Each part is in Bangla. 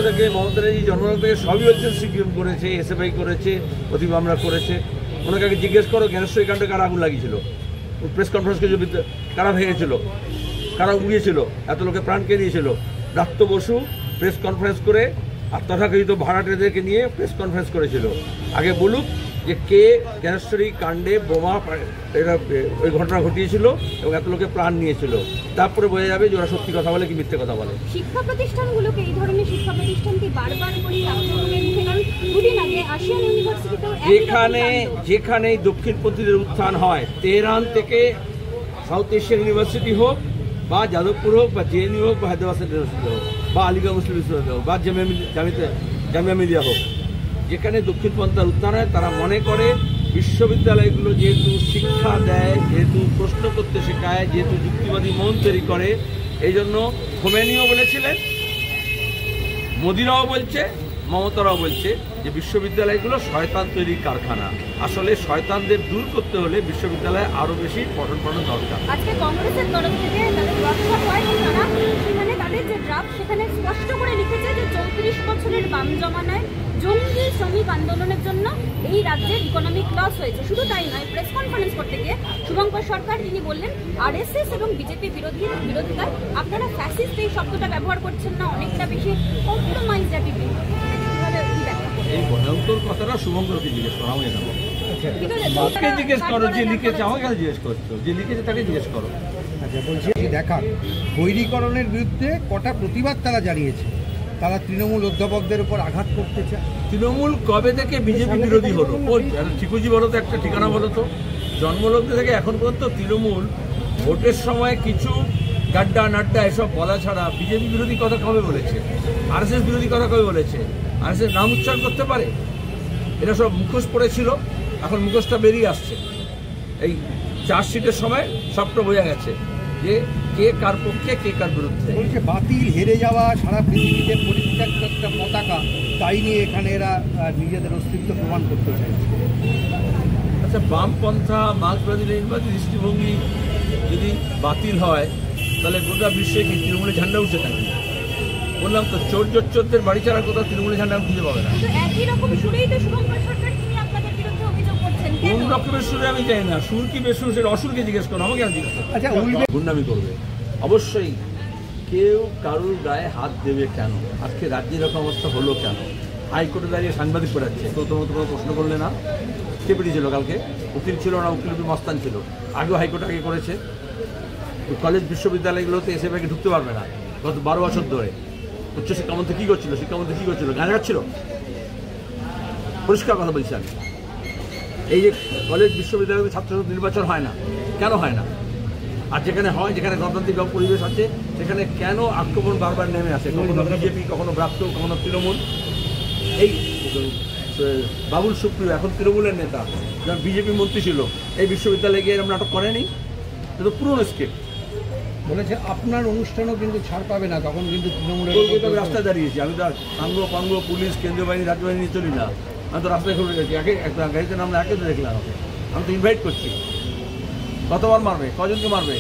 থেকে মমতা ব্যানার্জি জন্মলগ্ন থেকে সবই হচ্ছে সিকিউর করেছে, এসএফআই করেছে, প্রতি মামলা করেছে। ওনাকে আগে জিজ্ঞেস করো জ্ঞানেশ্বরী কাণ্ডে কারা আগুন লাগিয়েছিল, প্রেস কনফারেন্স কিছু কারা ভেঙেছিল, কারা উড়িয়েছিল, এত লোকে প্রাণ কে নিয়েছিল। ব্রাত্য বসু প্রেস কনফারেন্স করে আর তথাকথিত ভাড়াটেদেরকে নিয়ে প্রেস কনফারেন্স করেছিল। আগে বলুক যে কে জ্ঞানেশ্বরী কাণ্ডে বোমা এরা ওই ঘটনা ঘটিয়েছিল এবং এত লোকে প্রাণ নিয়েছিল, তারপরে বোঝা যাবে যে ওরা সত্যি কথা বলে কি মিথ্যে কথা বলে। শিক্ষা প্রতিষ্ঠানগুলোকে এই ধরনের শিক্ষা প্রতিষ্ঠানকে বারবার করে আক্রমণের মুখে, কারণ দুদিন আগে আশিয়ান ইউনিভার্সিটিতেও যেখানে দক্ষিণপন্থীদের উত্থান হয়, তেহরান থেকে সাউথ এশিয়ান ইউনিভার্সিটি হোক বা যাদবপুর হোক বা জেএনইউ হোক বা হায়দ্রাবাদ ইউনিভার্সিটি হোক বা আলিগড় মুসলিম বিশ্ববিদ্যালয় হোক বা জামিয়া মিলিয়া হোক, যেখানে দক্ষিণপন্থার উত্থান হয় তারা মনে করে বিশ্ববিদ্যালয়গুলো যেহেতু শিক্ষা দেয়, যেহেতু প্রশ্ন করতে শেখায়, যেহেতু যুক্তিবাদী মন তৈরি করে, এই জন্য খোমেনিও বলেছিলেন, মোদিরাও বলছে, মমতারাও বলছে যে বিশ্ববিদ্যালয়গুলো শয়তান তৈরির কারখানা। আসলে শয়তানদের দূর করতে হলে বিশ্ববিদ্যালয়ে আরো বেশি পঠন পাঠন দরকার। আজকে কংগ্রেসের তরফ থেকে তাদের ওয়ার্কশপ হয়, তারা সেখানে তাদের যে ড্রাফট সেখানে স্পষ্ট করে লিখেছে যে 34 বছরের বাম জমানায় জঙ্গি শ্রমিক আন্দোলনের জন্য এই রাজ্যের ইকোনমিক লস হয়েছে। শুধু তাই নয়, প্রেস কনফারেন্স করতে গিয়ে শুভঙ্কর সরকার তিনি বললেন আরএসএস এবং বিজেপি বিরোধিতায় আপনারা ফ্যাসিস্ট এই শব্দটা ব্যবহার করছেন না, অনেকটা বেশি কম্প্রোমাইজ অ্যাটিটিউড। এই ভয়ঙ্কর কথাটা শুভঙ্করকে জিজ্ঞেস করো, আমি জানাবো। আজকে জিজ্ঞেস করো যে লিখেছে, আমাকে কেন জিজ্ঞেস করছো? যে লিখেছে তাকে জিজ্ঞেস করো। আচ্ছা, বলছি দেখা বৈরীকরণের বিরুদ্ধে কটা প্রতিবাদ তারা জানিয়েছে, তারা তৃণমূল অধ্যাপকদের উপর আঘাত করতে চায়। তৃণমূল কবে থেকে বিজেপি বিরোধী হলো? ঠিকুজি বলো তো, একটা ঠিকানা বলো তো। জন্মলগ্ন থেকে এখন পর্যন্ত তৃণমূল ভোটের সময় কিছু গাড্ডা নাড্ডা এসব বলা ছাড়া বিজেপি বিরোধী কথা কবে বলেছে? আরএসএস বিরোধী কথা কবে বলেছে? আরএসএস নাম উচ্চারণ করতে পারে? এটা সব মুখোশ পড়েছিল, এখন মুখোশটা বেরিয়ে আসছে। এই চার্জশিটের সময় সবটা বোঝা গেছে যে কে কার পক্ষে, কে কার বিরুদ্ধে। বলছে বাতিল হেরে যাওয়া সারা পৃথিবীতে পরিত্যক্ত একটা পতাকা, তাই নিয়ে এখানে এরা নিজেদের অস্তিত্ব প্রমাণ করতে চাইছে। আচ্ছা, বামপন্থা মার্ক্সবাদী লেনিনবাদী দৃষ্টিভঙ্গি যদি বাতিল হয় তাহলে গোটা বিশ্বে কি তৃণমূলের ঝান্ডা উঠছে থাকে? বললাম তো, চোরদের বাড়ি ছাড়ার কোথাও তৃণমূলের ঝান্ডা খুঁজে পাবে না। একই রকম সুরেই তো শুভঙ্কর সরকার তিনি আপনাদের বিরুদ্ধে অভিযোগ করছেন। কোন রকমের সুরে আমি চাই না, সুর কি বেসুর সেটা অসুরকে জিজ্ঞেস করো, আমাকে জিজ্ঞেস করো। আচ্ছা, গুন্ডামি করবে অবশ্যই। কেউ কারুর গায়ে হাত দেবে কেন? আজকে রাজ্যের এরকম অবস্থা হলো কেন? হাইকোর্টে দাঁড়িয়ে সাংবাদিক পড়াচ্ছে, তো তোমার কোনো প্রশ্ন করলে না? কে পেটিয়েছিল কালকে? উকিল ছিল না, উকিল মস্তান ছিল। আগেও হাইকোর্ট আগে করেছে। কলেজ বিশ্ববিদ্যালয়গুলোতে এসএফআইকে ঢুকতে পারবে না গত 12 বছর ধরে। উচ্চশিক্ষামন্ত্রী কী করছিল? শিক্ষামন্ত্রী কী করছিল? গান গাচ্ছিল। পরিষ্কার কথা বলছি আমি। এই যে কলেজ বিশ্ববিদ্যালয়ে ছাত্র নির্বাচন হয় না, কেন হয় না? আর যেখানে হয়, যেখানে গণতান্ত্রিক পরিবেশ আছে, সেখানে কেন আক্রমণ বারবার নেমে আসে? কখনো বিজেপি, কখনো ব্রাত্য, কখনো তৃণমূল। এই বাবুল সুপ্রিয় এখন তৃণমূলের নেতা, যখন বিজেপি মন্ত্রী ছিল, এই বিশ্ববিদ্যালয়ে গিয়ে এরকম নাটক করেনি? এটা পুরনো স্ক্রিপ্ট। বলেছে আপনার অনুষ্ঠানও কিন্তু ছাড় পাবে না, তখন কিন্তু তৃণমূলের রাস্তায় দাঁড়িয়েছি আমি। তো সাঙ্গ পাঙ্গ পুলিশ, কেন্দ্রীয় বাহিনী, রাজ্য বাহিনী নিয়ে চলি না। আমি তো রাস্তায় ঘুরে গেছি, একটা গাড়িতে নামলে একে তো দেখলাম। আমি তো ইনভাইট করছি। কতবার মারবে? কজনকে মারবে?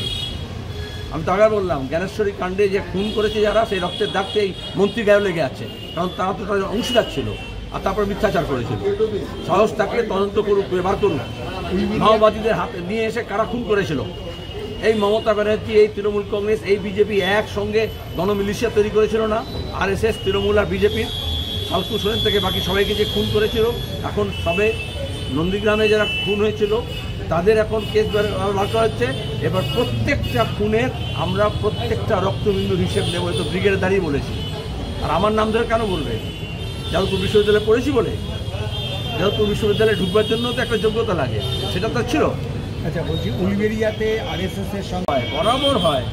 আমি তো আগে বললাম, জ্ঞানেশ্বরী কাণ্ডে যে খুন করেছে যারা, সেই রক্তের দাগতে এই মন্ত্রী গায়ে লেগে আছে, কারণ তারা তো তাদের অংশীদার ছিল। আর তারপরে মিথ্যাচার করেছিল। সাহস তাকে তদন্ত করুক, ব্যবহার করুক। মাওবাদীদের হাতে নিয়ে এসে কারা খুন করেছিল? এই মমতা ব্যানার্জি, এই তৃণমূল কংগ্রেস, এই বিজেপি একসঙ্গে গণমিলিশিয়া তৈরি করেছিল না? আরএসএস, তৃণমূল আর বিজেপির ফালতু সোরেন থেকে বাকি সবাইকে যে খুন করেছিল, এখন সবে নন্দীগ্রামে যারা খুন হয়েছিল তাদের এখন কেস বার করা হচ্ছে। এবার প্রত্যেকটা খুনের আমরা প্রত্যেকটা রক্তবিন্দুর হিসেব নেব। তো ব্রিগেডে দাঁড়িয়ে বলেছি। আর আমার নাম ধরে কেন বলবে? যাদবপুর বিশ্ববিদ্যালয়ে পড়েছি বলে? যাদবপুর বিশ্ববিদ্যালয়ে ঢুকবার জন্য তো একটা যোগ্যতা লাগে, সেটা তো ছিল। আচ্ছা, বলছি উলবেড়িয়াতে আরএসএস এর সঙ্গে বরাবর হয়।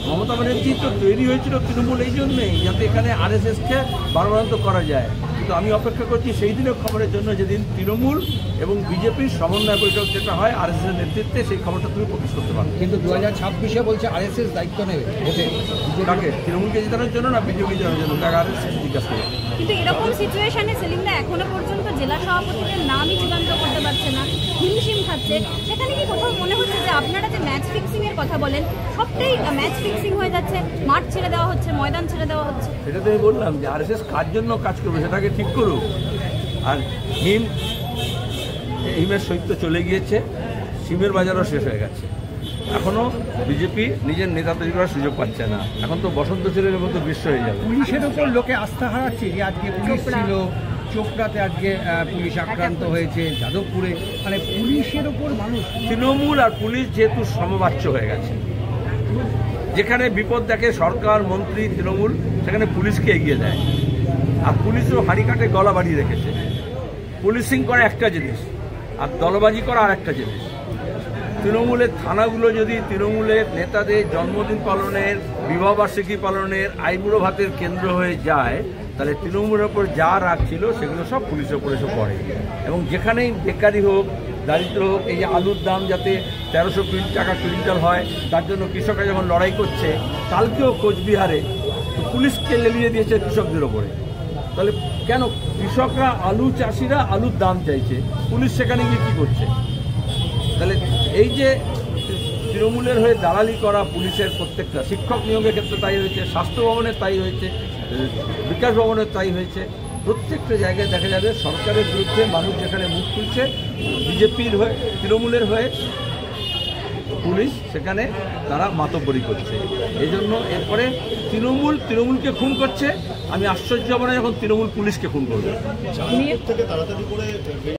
মমতা ব্যানার্জি তো তৈরি হয়েছিল তৃণমূল এই জন্যেই, যাতে এখানে আরএসএসকে বারবারান্ত করা যায়। কিন্তু আমি অপেক্ষা করছি সেই দিনের খবরের জন্য, যেদিন তৃণমূল এবং বিজেপির সমন্বয় বৈঠক যেটা হয় আরএসএসের নেতৃত্বে, সেই খবরটা তুমি প্রকাশ করতে পারো। কিন্তু 2026-এ বলছে আরএসএস দায়িত্ব নেবে ভোটে। কাকে? তৃণমূলকে জেতানোর জন্য না বিজেপি জেতানোর জন্য? তাকে আরএসএস জিজ্ঞাসা করে। কিন্তু এরকম সিচুয়েশনে সেলিমদা এখনো পর্যন্ত জেলা সভাপতিদের নামই চূড়ান্ত করতে পারছে না, হিমশিম খাচ্ছে। এখানে কি কোথাও মনে হচ্ছে যে আপনারা যে ম্যাচ ফিক্সিং এর কথা বলেন সবটাই ম্যাচ ফিক্সিং হয়ে যাচ্ছে, মাঠ ছেড়ে দেওয়া হচ্ছে, ময়দান ছেড়ে দেওয়া হচ্ছে? সেটা তো আমি বললাম যে আরএসএস কার জন্য কাজ করবে সেটাকে ঠিক করুক। আর হিমের সৈত্য চলে গিয়েছে, সিমের বাজারও শেষ হয়ে গেছে। এখনও বিজেপি নিজের নেতা তৈরি করার সুযোগ পাচ্ছে না। এখন তো বসন্ত ছেলের মতো বিশ্ব হয়ে যাবে। পুলিশের ওপর লোকে আস্থা হারাচ্ছে, যে আজকে পুলিশ ছিল চোপড়াতে, আজকে পুলিশ আক্রান্ত হয়েছে যাদবপুরে, মানে পুলিশের ওপর মানুষ। তৃণমূল আর পুলিশ যেহেতু সমবাচ্য হয়ে গেছে, যেখানে বিপদ দেখে সরকার মন্ত্রী তৃণমূল, সেখানে পুলিশকে এগিয়ে দেয়। আর পুলিশও হাঁড়ি কাটে গলা বাড়িয়ে রেখেছে। পুলিশিং করা একটা জিনিস আর দলবাজি করা আর একটা জিনিস। তৃণমূলের থানাগুলো যদি তৃণমূলের নেতাদের জন্মদিন পালনের, বিবাহবার্ষিকী পালনের, আইবুড়ো ভাতের কেন্দ্র হয়ে যায়, তাহলে তৃণমূলের ওপর যা রাগ ছিল সেগুলো সব পুলিশের ওপর এসে পড়ে। এবং যেখানেই বেকারি হোক, দারিদ্র হোক, এই যে আলুর দাম যাতে 1320 টাকা কুইন্টাল হয়, তার জন্য কৃষকরা যখন লড়াই করছে, কালকেও কোচবিহারে পুলিশকে লেলিয়ে দিয়েছে কৃষকদের ওপরে। তাহলে কেন কৃষকরা, আলু চাষিরা আলুর দাম চাইছে, পুলিশ সেখানে গিয়ে কী করছে? তাহলে এই যে তৃণমূলের হয়ে দালালি করা পুলিশের প্রত্যেকটা, শিক্ষক নিয়োগের ক্ষেত্রে তাই হয়েছে, স্বাস্থ্য ভবনের তাই হয়েছে, বিকাশ ভবনের তাই হয়েছে, প্রত্যেকটা জায়গায় দেখা যাবে সরকারের বিরুদ্ধে মানুষ যেখানে মুখ খুলছে, বিজেপির হয়ে, তৃণমূলের হয়ে পুলিশ সেখানে তারা মাতব্বরি করছে। এই জন্য এরপরে তৃণমূলকে খুন করছে। আমি আশ্চর্য হব না যখন তৃণমূল পুলিশকে খুন করবে।